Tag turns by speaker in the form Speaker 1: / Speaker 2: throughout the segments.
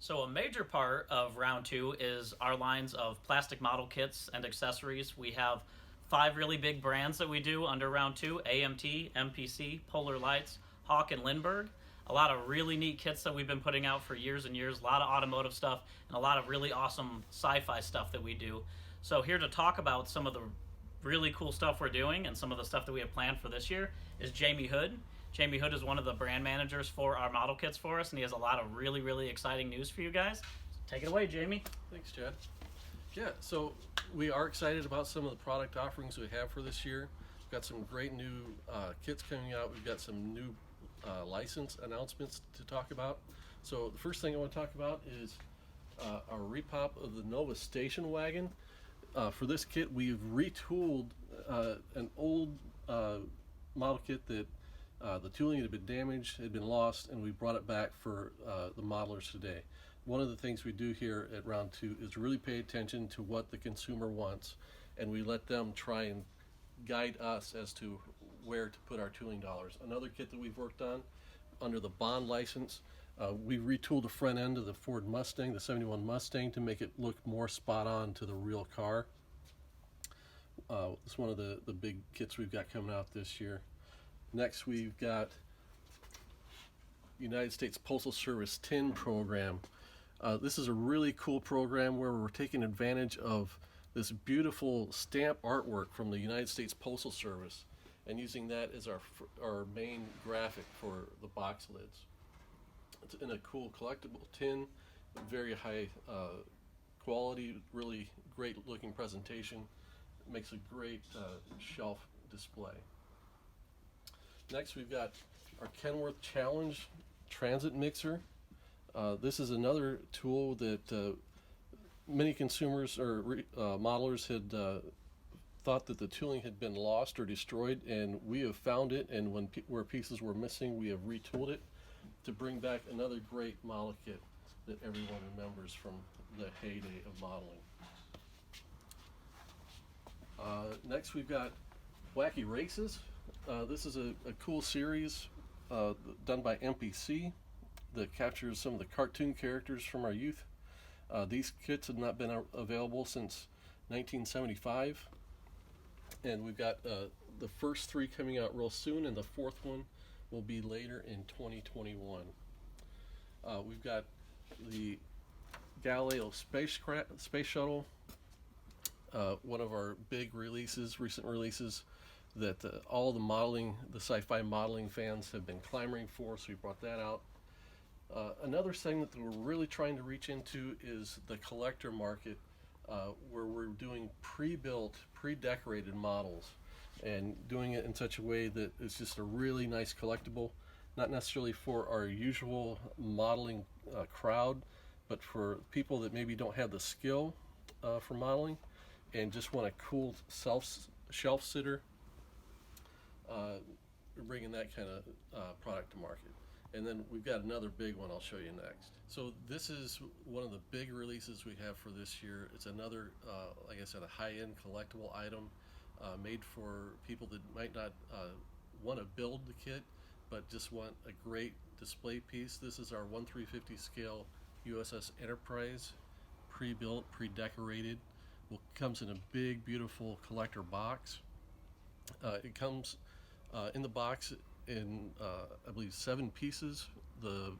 Speaker 1: So a major part of round two is our lines of plastic model kits and accessories. We have five really big brands that we do under round two: AMT, MPC, Polar Lights, Hawk, and Lindberg. A lot of really neat kits that we've been putting out for years and years, a lot of automotive stuff, and a lot of really awesome sci-fi stuff that we do. So here to talk about some of the really cool stuff we're doing and some of the stuff that we have planned for this year is Jamie Hood. Jamie Hood is one of the brand managers for our model kits for us, and he has a lot of really, really exciting news for you guys. So take it away, Jamie.
Speaker 2: Thanks, Chad. Yeah, so we are excited about some of the product offerings we have for this year. We've got some great new kits coming out. We've got some new license announcements to talk about. So the first thing I want to talk about is our repop of the Nova station wagon. For this kit, we've retooled an old model kit that the tooling had been damaged, had been lost, and we brought it back for the modelers today. One of the things we do here at round two is really pay attention to what the consumer wants, and we let them try and guide us as to where to put our tooling dollars. Another kit that we've worked on under the Bond license, we retooled the front end of the Ford Mustang, the 71 Mustang, to make it look more spot on to the real car. It's one of the big kits we've got coming out this year. Next, we've got United States Postal Service TIN program. This is a really cool program where we're taking advantage of this beautiful stamp artwork from the United States Postal Service and using that as our main graphic for the box lids. It's in a cool collectible tin, very high quality, really great looking presentation. It makes a great shelf display. Next, we've got our Kenworth Challenge transit mixer. This is another tool that many consumers or modelers had thought that the tooling had been lost or destroyed, and we have found it, and where pieces were missing, we have retooled it to bring back another great model kit that everyone remembers from the heyday of modeling. Next, we've got Wacky Races. This is a cool series done by MPC that captures some of the cartoon characters from our youth. These kits have not been available since 1975, and we've got the first three coming out real soon, and the fourth one will be later in 2021. We've got the Galileo space shuttle, one of our big recent releases that all the sci-fi modeling fans have been clamoring for, so we brought that out. Another segment that we're really trying to reach into is the collector market, where we're doing pre-built, pre-decorated models and doing it in such a way that it's just a really nice collectible, not necessarily for our usual modeling crowd, but for people that maybe don't have the skill for modeling and just want a cool shelf sitter. We're bringing that kind of product to market. And then we've got another big one I'll show you next. So this is one of the big releases we have for this year. It's another, like I said, a high-end collectible item made for people that might not want to build the kit, but just want a great display piece. This is our 1/350 scale USS Enterprise, pre-built, pre-decorated. Comes in a big, beautiful collector box. It comes in the box in, I believe, 7 pieces. The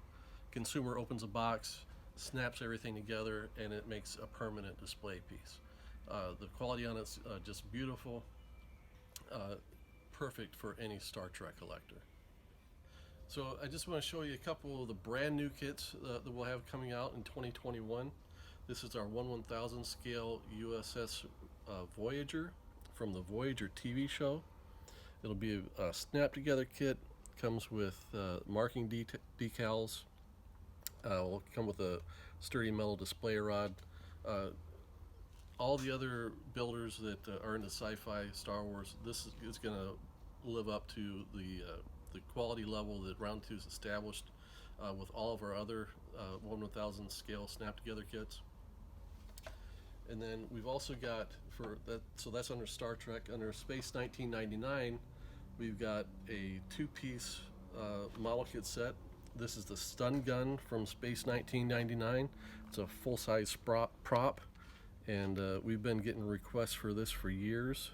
Speaker 2: consumer opens a box, snaps everything together, and it makes a permanent display piece. The quality on it's just beautiful, perfect for any Star Trek collector. So I just want to show you a couple of the brand new kits that we'll have coming out in 2021. This is our 1/1000 scale USS Voyager from the Voyager TV show. It'll be a snap together kit, comes with marking decals, will come with a sturdy metal display rod. All the other builders that are into sci-fi, Star Wars, this is going to live up to the quality level that Round 2 has established with all of our other 1/1000 scale snap together kits. And then we've also got, for that, so that's under Star Trek. Under Space 1999, we've got a 2-piece model kit set This is the stun gun from Space 1999. It's a full-size prop, and we've been getting requests for this for years.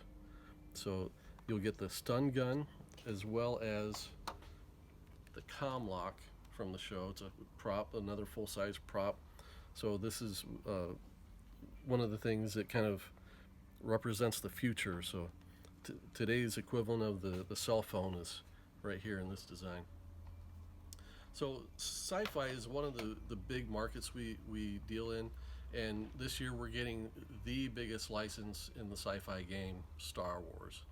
Speaker 2: So you'll get the stun gun as well as the comm lock from the show. It's a prop, another full-size prop. So this is one of the things that kind of represents the future. So today's equivalent of the cell phone is right here in this design. So sci-fi is one of the big markets we deal in, and this year we're getting the biggest license in the sci-fi game, Star Wars.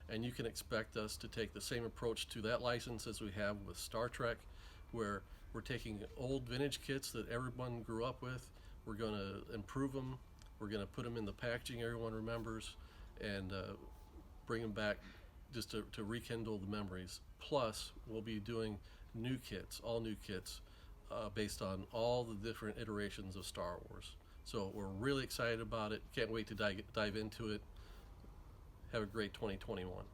Speaker 2: And you can expect us to take the same approach to that license as we have with Star Trek, where we're taking old vintage kits that everyone grew up with, we're going to improve them, we're going to put them in the packaging everyone remembers, and bring them back just to rekindle the memories. Plus, we'll be doing new kits, all new kits, based on all the different iterations of Star Wars. So we're really excited about it. Can't wait to dive into it. Have a great 2021.